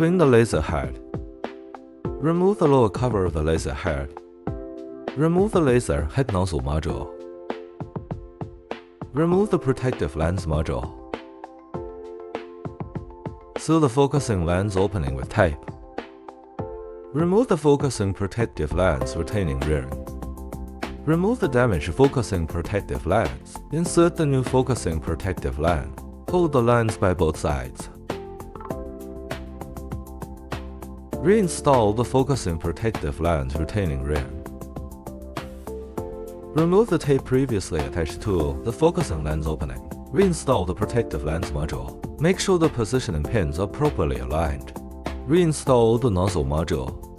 Clean the laser head. Remove the lower cover of the laser head. Remove the laser head nozzle module. Remove the protective lens module. Seal the focusing lens opening with tape. Remove the focusing protective lens retaining ring. Remove the damaged focusing protective lens. Insert the new focusing protective lens. Hold the lens by both sides. Reinstall the focusing protective lens retaining ring. Remove the tape previously attached to the focusing lens opening. Reinstall the protective lens module. Make sure the positioning pins are properly aligned. Reinstall the nozzle module.